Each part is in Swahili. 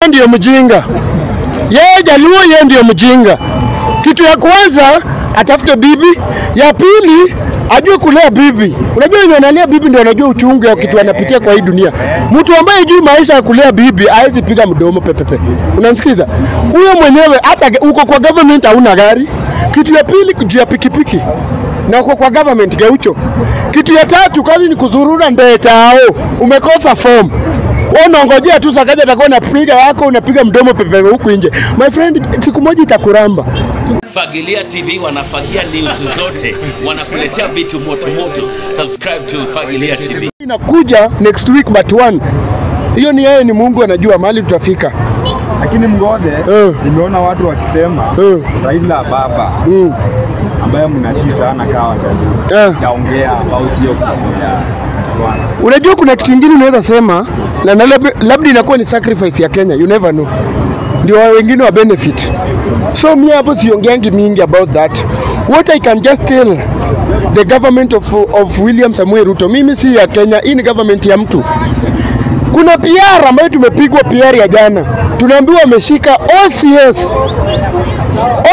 ndio mjinga. Yeye Jaluo yeye ndio mjinga. Kitu ya kwanza atafute bibi, ya pili ajue kulea bibi. Unajua yeye analea bibi ndio anajua uchungu ya kitu anapitia kwa hii dunia. Mtu ambaye hajui maisha ya kulea bibi hawezi piga mdomo pepepe. Unanisikiza? Huyo mwenyewe hata uko kwa government hauna gari. Kitu ya pili kujua pikipiki. Na uko kwa government Gaucho. Kitu ya tatu kazi ni kuzurura ndetao. Umekosa form. Unaongojea tu sakaja atakuwa unapiga yako unapiga mdomo pepepe huku nje. My friend, siku moja itakuramba. Fagilia TV wanafagia news zote, wanakuletea vitu moto moto. Subscribe to Fagilia TV. Inakuja next week but one. Hiyo ni yeye, ni Mungu anajua mahali tutafika. Lakini Mgode, nimeona watu wakisema Raila baba ambaye mnatii sana kawa chaongea about hiyo ya. Unajua kuna kitu kingine unaweza sema na labda inakuwa ni sacrifice ya Kenya, you never know. Ndio wengine wa benefit. So mimi hapo siongeangi mingi about that. What I can just tell the government of William Samuel Ruto, mimi si ya Kenya, hii ni government ya mtu. Kuna PR ambayo tumepigwa PR ya jana. Tunaambiwa ameshika OCS.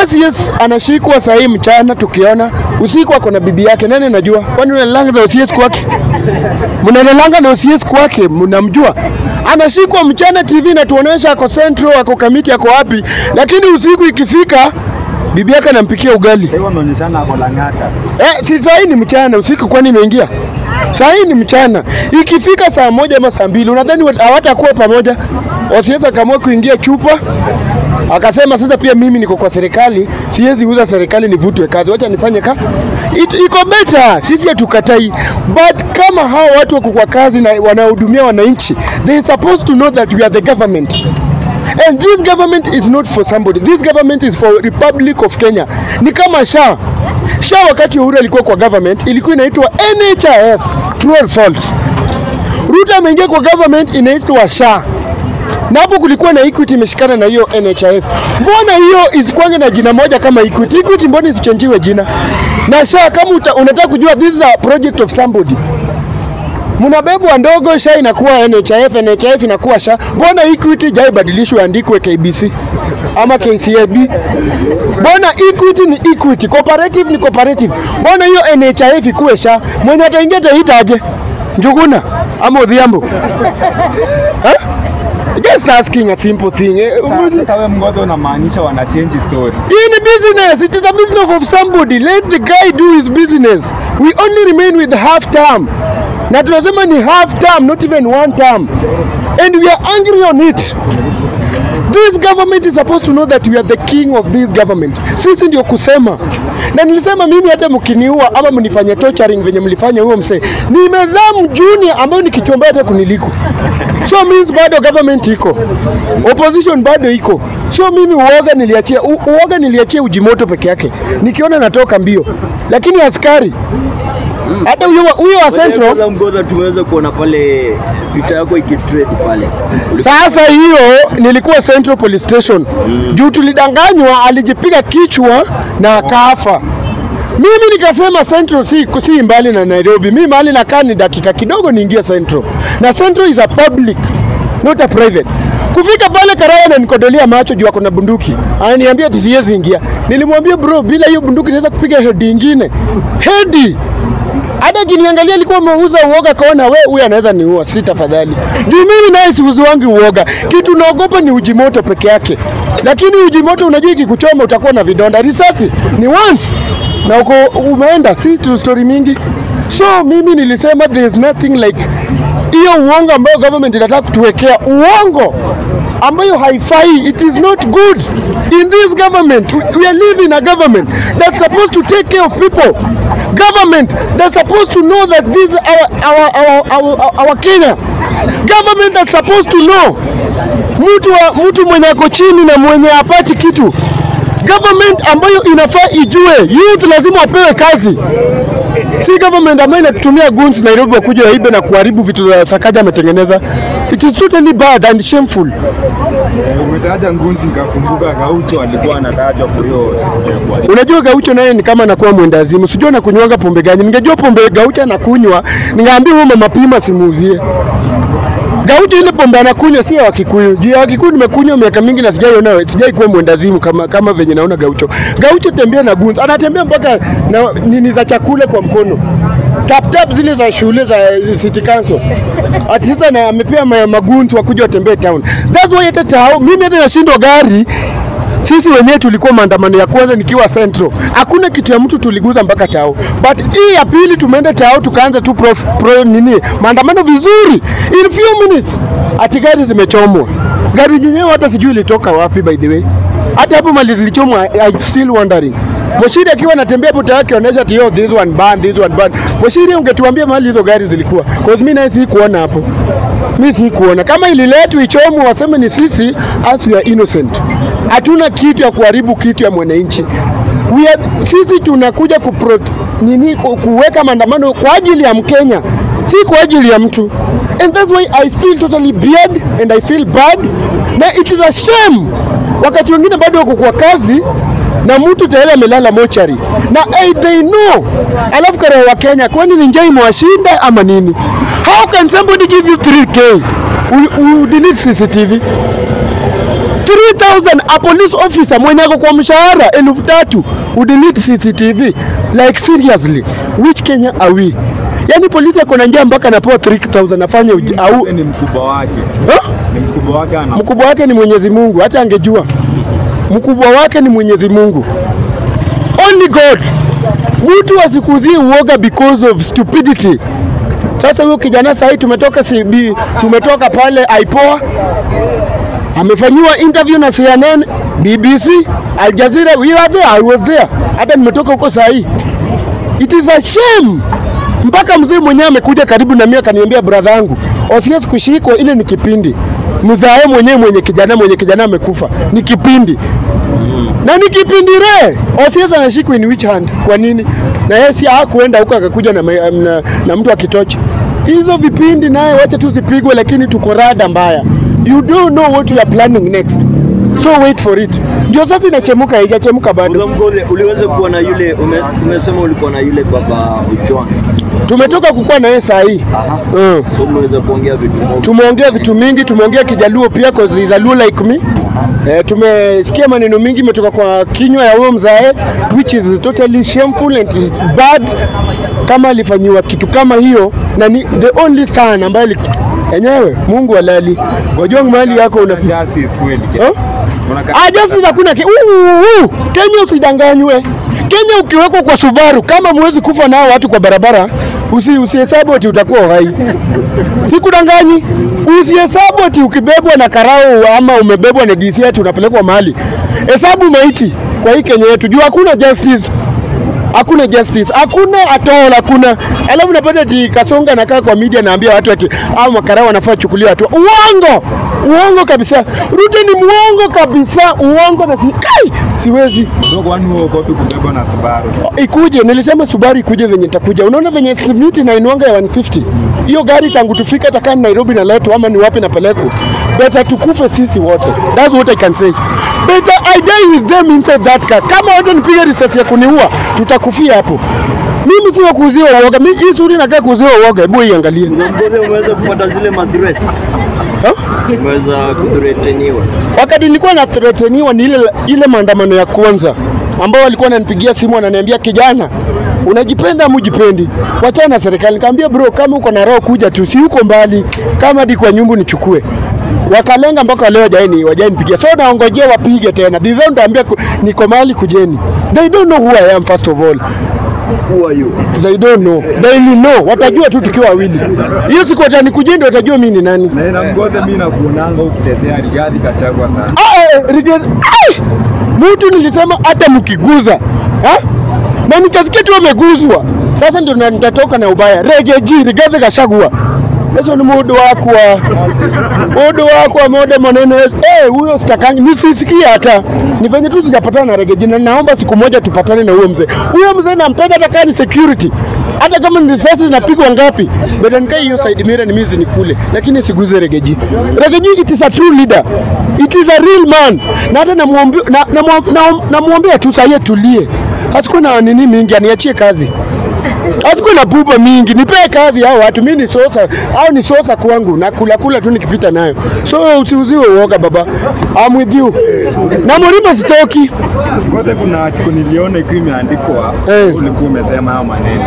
OCS anashikwa saa hii mchana tukiona, usiku ako na bibi yake. Nani anajua? Kwani unalanga na OCS kwake? Mnalanga na OCS kwake, mnamjua? Anashikwa mchana, TV inatuonesha ako Central, ako Kamiti, ako wapi, lakini usiku ikifika bibi yake anampikia ugali. Leo anaonyeshana ako Lang'ata. Si saa hii ni mchana, usiku kwani imeingia? Saa hii ni mchana. Ikifika saa 1 ama saa 2, unadhani hawatakuwa pamoja? OCS akaamua kuingia chupa. Akasema sasa pia mimi niko kwa serikali, siwezi uza serikali nivutwe kazi. Wacha nifanye iko better. Sisi hatukatai. But kama hao watu wako kwa kazi na wanahudumia wananchi, they are supposed to know that we are the government. And this government is not for somebody. This government is for Republic of Kenya. Ni kama SHA. SHA wakati Uhuru alikuwa kwa government ilikuwa inaitwa NHIF. True or false? Ruto ameingia kwa government inaitwa SHA. Na hapo kulikuwa na Equity imeshikana na hiyo NHIF. Mbona hiyo isikwange na jina moja kama Equity? Equity mbona isichangiwe jina? Na SHA kama unataka kujua this is a project of somebody. Mnabebwa ndogo, SHA inakuwa NHIF, NHIF inakuwa SHA. Mbona Equity jaibadilishwe andikwe KBC ama KCB? Mbona Equity ni Equity, cooperative ni cooperative? Mbona hiyo NHIF ikuwe SHA? Mwenye ataingia taitaje? Njuguna ama Odhiambo? Just asking a simple thing. Sasa wewe Mgode unamaanisha wana change story. In business, it is a business of somebody. Let the guy do his business. We only remain with half term. Na tunasema ni half term, not even one term. And we are angry on it. This government is supposed to know that we are the king of this government. Sisi ndio kusema. Na nilisema mimi hata mkiniua ama mnifanye torturing venye mlifanya huo msee, nimezaa mjuni ambayo nikichombea hata kuniliko. So means bado government iko. Opposition bado iko. So mimi uoga niliachia Ujimoto peke yake. Nikiona natoka mbio. Lakini askari hata huyo wa Central Mgode tumeweza kuona pale vita yako ikitrade pale. Sasa hiyo nilikuwa Central Police Station. Juu tulidanganywa alijipiga kichwa na akafa. Mimi nikasema Central si mbali na Nairobi. Mimi mahali nakaa ni dakika kidogo niingia Central. Na Central is a public, not a private. Kufika pale Karaya na nikodolia macho juu kuna bunduki. Ananiambia tusiwezi ingia. Nilimwambia bro, bila hiyo bunduki naweza kupiga head nyingine. Head. Hata kiniangalia alikuwa ameuza uoga, kaona wewe huyu anaweza niua, si tafadhali. Juu mimi naye siuzi wangu uoga. Kitu naogopa ni Ujimoto peke yake. Lakini Ujimoto unajua ikikuchoma utakuwa na vidonda. Risasi ni once na uko umeenda, si true story mingi. So mimi nilisema there is nothing like hiyo uongo ambayo government inataka kutuwekea, uongo ambayo haifai. It is not good in this government. We are living a government that's supposed to take care of people. Government that's supposed to know that this is our Kenya. Government that's supposed to know mtu mwenye ako chini na mwenye hapati kitu. Government ambayo inafaa ijue youth lazima wapewe kazi. Si government ambayo inatumia guns Nairobi wakuja waibe na kuharibu vitu za Sakaja ametengeneza. It is totally bad and shameful. Umetaja guns nikakumbuka Gaucho alikuwa anatajwa kwa hiyo. Unajua Gaucho naye ni kama anakuwa mwendazimu. Sijui na kunywanga pombe gani. Ningejua pombe Gaucho anakunywa, ningeambia huyo mama pima simuuzie. Gaucho ile pombe anakunywa si ya Kikuyu. Juu ya Kikuyu nimekunywa miaka mingi na sijai kuwa mwendazimu kama venye naona Gaucho. Gaucho tembea na guns. Anatembea mpaka na nini za chakula kwa mkono. Tap zile za shule za City Council. Ati sasa na amepea magunzi wakuja watembee town. That's why hata tao mimi hata nashindwa gari. Sisi wenyewe tulikuwa maandamano ya kwanza nikiwa Central. Hakuna kitu ya mtu tuliguza mpaka tao. But hii ya pili tumeenda tao tukaanza tu maandamano vizuri. In few minutes ati gari zimechomwa. Gari yenyewe hata sijui ilitoka wapi by the way. Hata hapo mali zilichomwa I still wondering. Moshiri akiwa anatembea hapo tayari anaonyesha ati yo this one band. Moshiri ungetuambia mahali hizo gari zilikuwa. Cause mimi naye si kuona hapo. Mimi si kuona. Kama ililetwa ichomwe waseme ni sisi as we are innocent. Hatuna kitu ya kuharibu kitu ya mwananchi. Sisi tunakuja kuweka maandamano kwa ajili ya Mkenya, si kwa ajili ya mtu. And that's why I feel totally bad and I feel bad. Na it is a shame. Wakati wengine bado wako kwa kazi na mtu tayari amelala mochari. Na they know. Alafu kare wa Kenya kwani ni njaa imewashinda ama nini? How can somebody give you 3K? You delete CCTV. 3,000 a police officer mwenye ako kwa mshahara 3,000 udelete CCTV. Like seriously, which Kenya are we? Yani polisi ako na njaa mpaka anapewa 3,000 afanye au ni mkubwa wake. Ni mkubwa wake ana. Mkubwa wake ni Mwenyezi Mungu, hata angejua. Mkubwa wake ni Mwenyezi Mungu. Only God. Mtu asikuzie uoga because of stupidity. Sasa huyo kijana sasa tumetoka pale IPOA. Amefanyiwa interview na CNN, BBC, Al Jazeera. We were there, I was there. Hata nimetoka huko saa hii. It is a shame. Mpaka mzee mwenyewe amekuja karibu na mimi akaniambia brother yangu, usiwezi kushikwa, ile ni kipindi. Mzae mwenye kijana amekufa. Ni kipindi. Na ni kipindi usiwezi anashikwa in which hand? Kwa nini? Na yeye si hakuenda huko akakuja na mtu akitocha. Hizo vipindi naye wacha tu zipigwe, lakini tuko rada mbaya. You don't know what you are planning next. So wait for it. Ndio sasa inachemuka, haijachemuka bado. Uliweza kuwa na yule umesema ulikuwa na yule baba Ojwang. Tumetoka kukua na yeye saa hii. So umeweza kuongea vitu mingi. Tumeongea vitu mingi, tumeongea Kijaluo pia cause is a Luo like me. Tumesikia maneno mingi umetoka kwa kinywa ya huyo mzae which is totally shameful and is bad. Kama alifanyiwa kitu kama hiyo na ni the only son ambaye enyewe Mungu halali. Wajua mahali yako una justice kweli. Justice hakuna. Kenya usidanganywe. Kenya ukiwekwa kwa Subaru kama muwezi kufa nao watu kwa barabara, usihesabu ati utakuwa hai. Sikudanganyi. Usihesabu ati ukibebwa na karao ama umebebwa na DC ati unapelekwa mahali. Hesabu maiti kwa hii Kenya yetu. Jua hakuna justice. Hakuna justice, hakuna atoa, hakuna. Alafu napata ati Kasonga anakaa kwa media naambia watu ati au makarao wanafaa chukuliwa watu. Uongo kabisa. Ruto ni muongo kabisa, uongo na siwezi. Ndio kwani wewe uko tu kubeba na Subaru. Ikuje, nilisema Subaru ikuje venye nitakuja. Unaona venye simiti na inuanga ya 150. Hiyo gari tangu tufika hata Nairobi na leto ama ni wapi napeleko. Better tukufe sisi wote. That's what I can say. Better I die with them inside that car. Kama wote nipiga risasi ya kuniua, tutakufia hapo. Mimi sio kuuziwa uoga. Mimi hii suri nakaa kuuziwa uoga. Hebu iangalie. Umeweza kupata zile madhret. Umeweza kuthreteniwa. Wakati nilikuwa na threteniwa ni ile maandamano ya kwanza ambao walikuwa wananipigia simu wananiambia kijana, unajipenda mujipendi? Wachana na serikali. Nikamwambia bro, kama uko na roho kuja tu, si uko mbali. Kama hadi kwa nyumba nichukue. Wakalenga mpaka leo wajanipigia. So naongojea wapige tena. Dhizao ndaambia niko mahali kujeni. They don't know who I am first of all. Who are you? They don't know. They will know. Watajua tu tukiwa wawili. Hiyo siku watani kujeni watajua mimi ni nani. Na Mgothe mimi nakuonanga ukitetea Rigathi Gachagua sana. Rigathi. Mtu nilisema hata mkiguza. Na nikasikia tu wameguzwa. Sasa ndio nitatoka na ubaya. Rigathi Gachagua. Hizo ni muda wako wa muda maneno. Huyo sitakangi nisisikie hata. Ni venye tu sijapatana na Regeji na naomba siku moja tupatane na huyo mzee. Huyo mzee nampenda hata kama ni security. Hata kama ni risasi zinapigwa ngapi. Bado nikai hiyo side mirror ni mizi ni kule. Lakini siguze Regeji. Regeji it is a true leader. It is a real man. Na hata namuombea tu sasa tulie. Hasikuwa na nini mingi aniachie kazi. Asikuwe na buba mingi, nipee kazi hao watu, mimi ni sosa, au ni sosa kwangu, na kula tu nikipita nayo. So usiuziwe uoga baba. I'm with you. Na Murima sitoki. Ngoja kuna article niliona ikiwa imeandikwa ulikuwa umesema hayo maneno.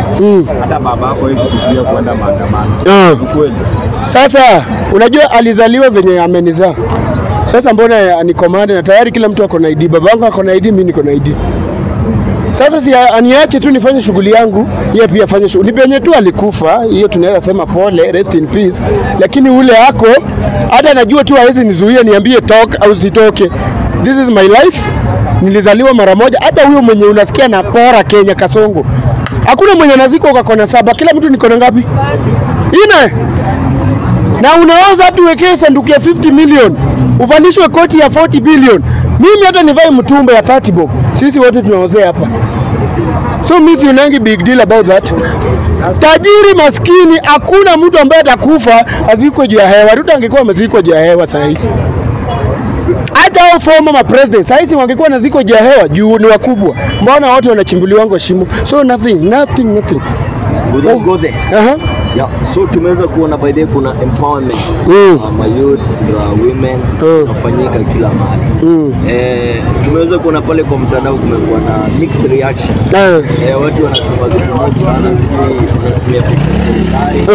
Hata babako hawezi kuzuia kwenda maandamano. Ukweli. Sasa unajua alizaliwa venye amenizaa. Sasa mbona ni komanda na tayari kila mtu ako na ID. Babangu ako na ID, mimi niko na ID. Sasa si aniache tu nifanye shughuli yangu, yeye pia afanye shughuli. Ni benye tu alikufa, hiyo tunaweza sema pole, rest in peace. Lakini ule hako hata najua tu hawezi nizuia niambie talk au sitoke. This is my life. Nilizaliwa mara moja. Hata huyo mwenye unasikia na pora Kenya Kasongo, hakuna mwenye naziko kwa kona 7. Kila mtu niko na ngapi? 4. Na unaweza hatu wekee sanduku ya 50 million, uvalishwe koti ya 40 billion. Mimi hata nivae mtumba ya 30 bob. Sisi wote tunaozea hapa. So mimi sionangi big deal about that. Tajiri maskini, hakuna mtu ambaye atakufa azikwe juu ya hewa. Ruto angekuwa amezikwa juu ya hewa sahi. Hata hao former president sahizi wangekuwa na ziko juu ya hewa juu ni wakubwa. Mbona wote wanachimbuliwa wangu shimo? So nothing. Go there. Yeah, so tumeweza kuona by the way kuna empowerment youth, women nafanyika kila mahali. Tumeweza kuona pale kwa mtandao kumekuwa na mixed reaction. Watu wanasema vitu mob sana, sijui serikali.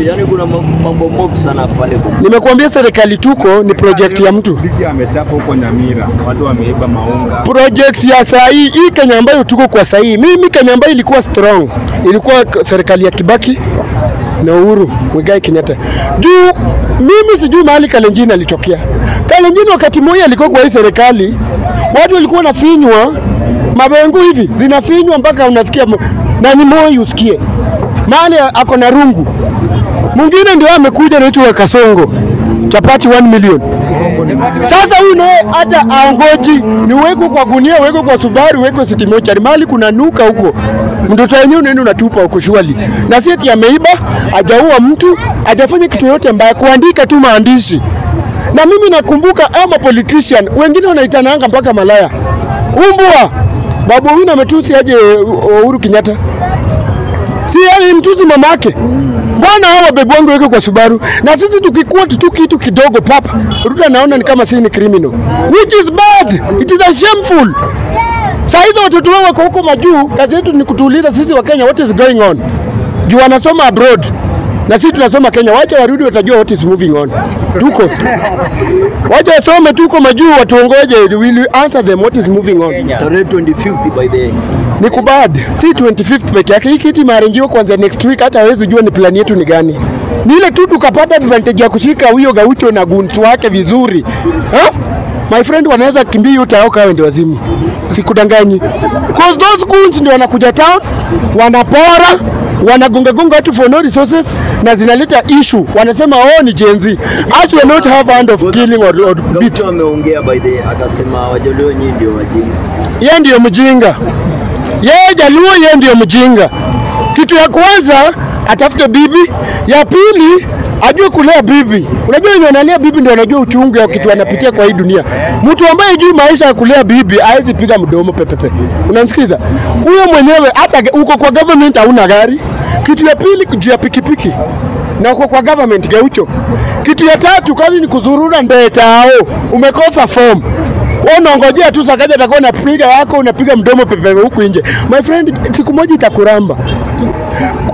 Yaani kuna mambo mob sana pale kwa. Nimekuambia serikali tuko ni project ya mtu. Diki amechapa huko Nyamira. Watu wameiba maunga. Project ya sahi hii Kenya ambayo tuko kwa sahi. Mimi Kenya ambayo ilikuwa strong. Ilikuwa serikali ya Kibaki na Uhuru Muigai Kenyatta. Juu mimi sijui mahali Kalenjin alitokea. Kalenjin wakati mmoja alikuwa kwa hii serikali, watu walikuwa wanafinywa mabengu hivi, zinafinywa mpaka unasikia na ni moyo usikie. Mahali ako na rungu. Mwingine ndio amekuja na mtu wa Kasongo. Chapati 1 million. Sasa huyu naye hata aongoji, ni uweko kwa gunia, uweko kwa Subaru, uweko City Mochari, mali kuna nuka huko. Mtoto wenyewe unaenda unatupa huko shwali. Na si eti ameiba, hajaua mtu, hajafanya kitu yote mbaya, kuandika tu maandishi. Na mimi nakumbuka ama politician, wengine wanaitananga mpaka malaya. Umbwa, babu huyu ametusi aje Uhuru Kenyatta. Si yeye mtusi mamake. Mbona hawa bebu wangu weke kwa Subaru? Na sisi tukikuwa tu kitu kidogo papa, Ruto anaona ni kama sisi ni criminal. Which is bad. It is a shameful. Sasa hizo watoto wao wako huko majuu, kazi yetu ni kutuuliza sisi wa Kenya what is going on. Juu wanasoma abroad. Na sisi tunasoma Kenya, wacha warudi watajua what is moving on. Tuko. Wacha wasome tuko majuu watuongoje, will answer them what is moving on. Tarehe 25th by the Ni kubad, si 25th peke yake. Hii kitu imearrangiwa kwanza next week, hata hawezi jua ni plan yetu ni gani. Ni ile tu tukapata advantage ya kushika huyo Gaucho na guns wake vizuri. My friend wanaweza kimbia utaoka wewe ndio wazimu. Sikudanganyi. Because those goons ndio wanakuja town, wanapora, wanagonga watu for no resources na zinaleta issue. Wanasema ni Gen Z. As we not have hand of killing or beat. Ameongea by the akasema Wajaluo nyinyi ndio wajinga. Yeye ndio mjinga. Yeye Jaluo yeye ndio mjinga. Kitu ya kwanza atafute bibi, ya pili ajue kulea bibi. Unajua wenye analea bibi ndio anajua uchungu ya kitu anapitia kwa hii dunia. Mtu ambaye hajui maisha ya kulea bibi hawezi piga mdomo pepepe. Unanisikiza? Huyo mwenyewe hata uko kwa government hauna gari. Kitu ya pili kujua pikipiki. Na uko kwa government Gaucho. Kitu ya tatu kazi ni kuzurura ndetao. Umekosa form. Unaongojea tu sakaja atakuwa unapiga yako unapiga mdomo pepepe huku nje. My friend, siku moja itakuramba.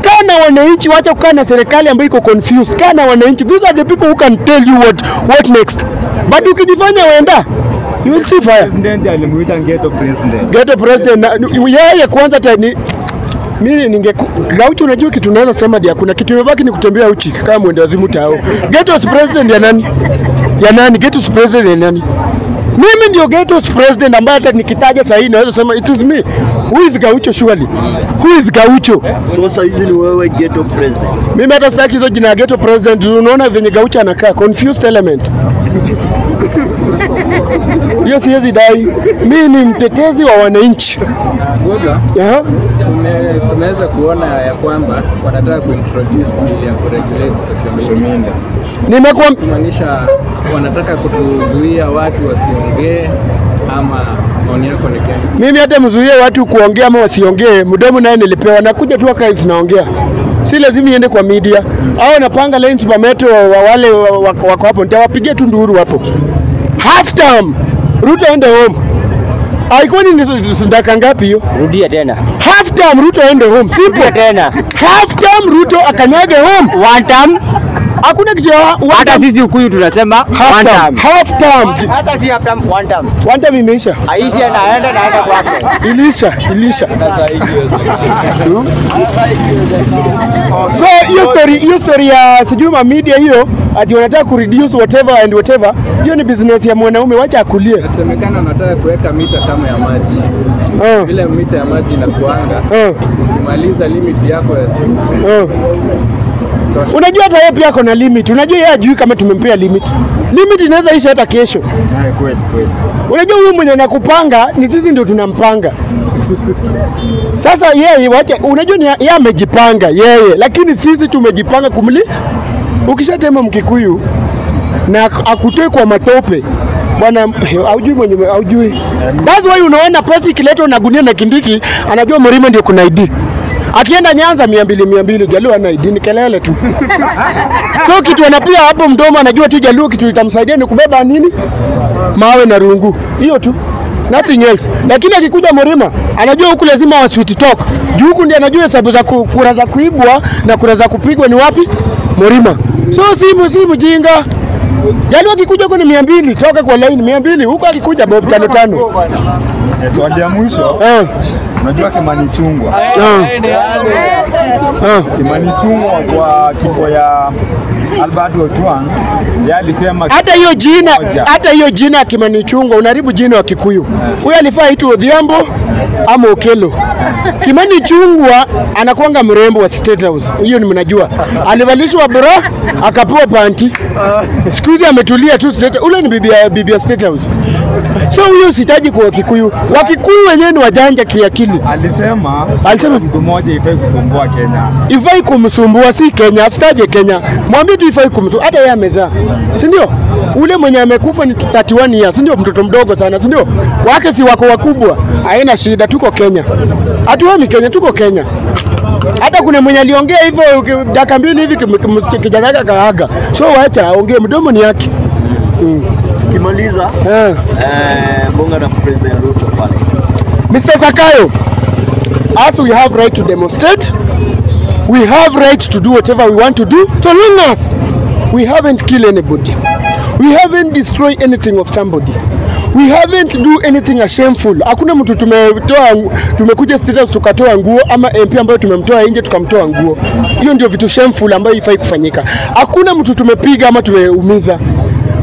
Kana wananchi, wacha kukaa na serikali ambayo iko confused. Kana wananchi, these are the people who can tell you what next. But ukijifanya wenda, you will see fire. President alimuita ghetto president. Ghetto president, yeye kwanza tani mimi Gaucho, unajua kitu naweza sema dia kuna kitu imebaki ni kutembea uchi kama mwende wazimu tao. Ghetto president ya nani? Ya nani? Ghetto president ya nani? Mimi ndio ghetto president ambaye hata nikitaja sasa hivi naweza sema it is me. Who is Gaucho surely? Who is Gaucho? So sasa hizi ni wewe ghetto president. Mimi hata sitaki hizo jina ghetto president. Unaona venye Gaucho anakaa confused element. Hiyo siwezi dai. Mimi ni mtetezi wa wananchi. Boga, tumeweza kuona ya kwamba wanataka kuintroduce ili ya kuregulate social media. Nimekuwa kumaanisha wanataka kutuzuia watu wasiongee ama Maoni yako ni gani? Mimi hata mzuie watu kuongea ama wasiongee, mdomo naye nilipewa, nakuja tu aka naongea. Si lazima iende kwa media. Au napanga line supermetro wale wako hapo, nitawapigia tu nduru hapo. Half time Ruto ende home. Haikuwa ni ndaka ngapi hiyo? Rudia tena. Half time Ruto ende home. Simple Tena. Half time Ruto akanyage home. One time. Hakuna kitu Hata sisi Ukuyu tunasema half one time. time. Half time. Hata si half time, one time. One time imeisha. Aisha naenda kwake. Ilisha. So hiyo story ya sijui ma media hiyo ati wanataka ku reduce whatever, hiyo ni business ya mwanaume, wacha akulie. Nasemekana wanataka kuweka mita kama ya maji. Vile mita ya maji inakuanga. Ukimaliza limit yako ya simu. Unajua hata yeye pia kuna limit. Unajua yeye hajui kama tumempea limit. Limit inaweza isha hata kesho. Kweli. Unajua huyu mwenye anakupanga ni sisi ndio tunampanga. Sasa yeye wacha, unajua yeye amejipanga yeye, lakini sisi tumejipanga kumli. Ukishatema Mkikuyu na akutoe kwa matope bwana, haujui. That's why unaona pesa ikiletwa na gunia na Kindiki, anajua Mrima ndio kuna ID. Akienda Nyanza 200 Jaluo ana ID, ni kelele tu. So kitu anapia hapo mdomo, anajua tu Jaluo kitu itamsaidia ni kubeba nini? Mawe na rungu. Hiyo tu. Nothing else. Lakini akikuja Mrima, anajua huku lazima wa sweet talk. Juu huku ndiye anajua hesabu za kura za kuibwa na kura za kupigwa ni wapi? Mrima. So si mjinga. Jaluo akikuja huko ni 200, toka kwa line 200, huko akikuja Bob 5. Swali ya mwisho. Unajua Kimani Chungwa. Kimani Chungwa kwa kifo ya Albert Ojwang, yeye alisema hata hiyo jina Kimani Chungwa unaharibu jina wa Kikuyu. Huyo alifaa aitwe Odhiambo ama Okelo. Kimani Chungwa anakuanga mrembo wa State House. Hiyo ni mnajua. Alivalishwa bra akapewa panti. Siku hizi ametulia tu State. Ule ni bibi ya State House. So huyo sitaji kwa Kikuyu. Wakikuyu wenyewe ni wajanja kiakili. Alisema mtu mmoja ifai kusumbua Kenya. Ifai kumsumbua si Kenya, asitaje Kenya. Mwambie tu ifai kumsumbua. Hata yeye amezaa. Si ndio? Ule mwenye amekufa ni 31 years, si ndio? Mtoto mdogo sana, si ndio? Wake si wako wakubwa. Haina shida, tuko Kenya. Hatuami Kenya, tuko Kenya. Hata kuna mwenye aliongea hivyo dakika mbili hivi kijana yake kaaga. So wacha aongee, mdomo ni yake. Kimaliza bonga na President Ruto pale. Mr. Zakayo, as we have right to demonstrate, we have right to do whatever we want to do, so long as we haven't killed anybody, we haven't destroyed anything of somebody, we haven't do anything shameful. Hakuna mtu tumekuja status tukatoa nguo ama MP ambayo tumemtoa nje tukamtoa nguo. Hiyo ndio vitu shameful ambayo ifai kufanyika. Hakuna mtu tumepiga ama tumeumiza.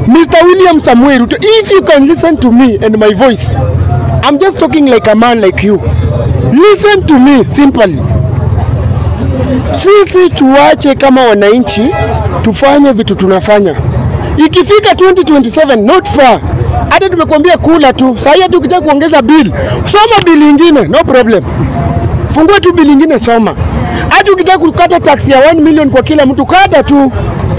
Mr. William Samuel Ruto, if you can listen to me and my voice, I'm just talking like a man like you. Listen to me simply. Sisi tuache kama wananchi tufanye vitu tunafanya. Ikifika 2027 not far. Hata tumekuambia kula tu. Sasa hata ukitaka kuongeza bill, soma bill nyingine, no problem. Fungua tu bill nyingine soma. Hata ukitaka kukata tax ya 1 million kwa kila mtu kata tu.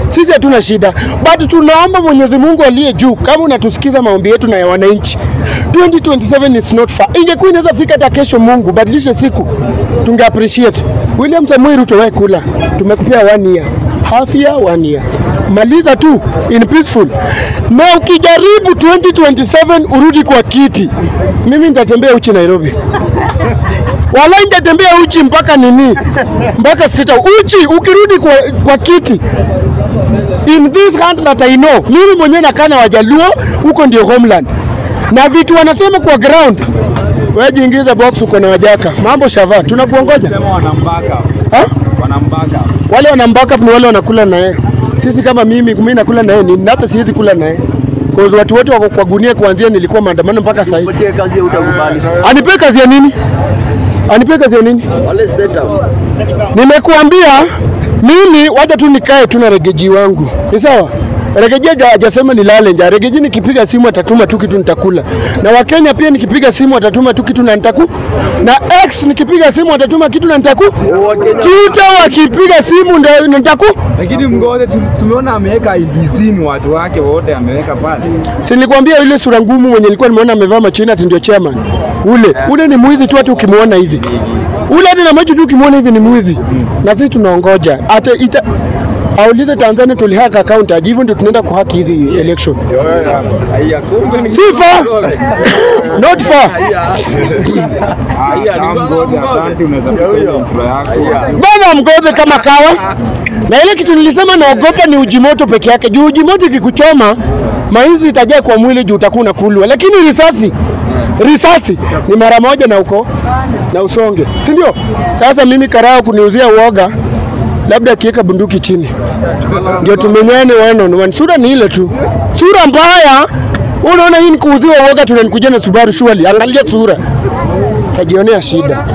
Sisi hatuna shida. But tunaomba Mwenyezi Mungu aliye juu, kama unatusikiza maombi yetu na ya wananchi, 2027 is not far. Ingekuwa inaweza fika hata kesho, Mungu badilishe siku, tunge appreciate. William Samuel Ruto, wewe kula. Tumekupea 1 year. Half year, 1 year. Maliza tu in peaceful. Na ukijaribu 2027 urudi kwa kiti, mimi nitatembea uchi Nairobi. Wala nitatembea uchi mpaka nini? Mpaka sita uchi ukirudi kwa kiti. In this hand that I know, mimi mwenyewe nakaa na Wajaluo, huko ndio homeland. Na vitu wanasema kwa ground, wewe jiingiza box uko na Wajaka. Mambo shava, tunakuongoja. Sema wanambaka. Wanambaka. Wale wanambaka ni wale wanakula na yeye. Sisi kama mimi nakula na yeye, ni hata siwezi kula na yeye. Kwa watu wote wako kwa gunia kuanzia nilikuwa maandamano mpaka sasa hivi. Nipatie kazi utakubali. Anipe kazi ya nini? Anipe kazi ya nini? Wale State House. Nimekuambia mimi wacha tu nikae tu na regeji wangu. Ni sawa? Regeji hajasema nilale njaa. Regeji nikipiga simu atatuma tu kitu nitakula. Na Wakenya pia nikipiga simu atatuma tu kitu na nitaku. Na X nikipiga simu atatuma kitu na nitaku. Twitter wakipiga simu ndio nitaku. Lakini Mgoze tumeona ameweka IDC ni watu wake wote ameweka pale. Si nilikwambia ile sura ngumu mwenye nilikuwa nimeona amevaa machina ati ndio chairman. Ule ni mwizi tu hata ukimuona hivi. Ule hata na macho tu ukimuona hivi ni mwizi. Na sisi tunaongoja. Hata aulize Tanzania tulihaka account aje hivyo ndio tunaenda kuhaki hizi election. Si far. Not far. Baba Mgoze kama kawa. Na ile kitu nilisema naogopa ni ujimoto peke yake. Juu ujimoto ikikuchoma mainzi itajaa kwa mwili juu utakuwa kulwa. Lakini risasi ni mara moja na uko na usonge. Si ndio? Sasa mimi karao kuniuzia uoga. Labda kiweka bunduki chini. Ndio tumenyane one. Sura ni ile tu. Sura mbaya. Unaona hii nikuudhiwa uoga tunanikuja na Subaru surely. Angalia sura. Kajionea shida.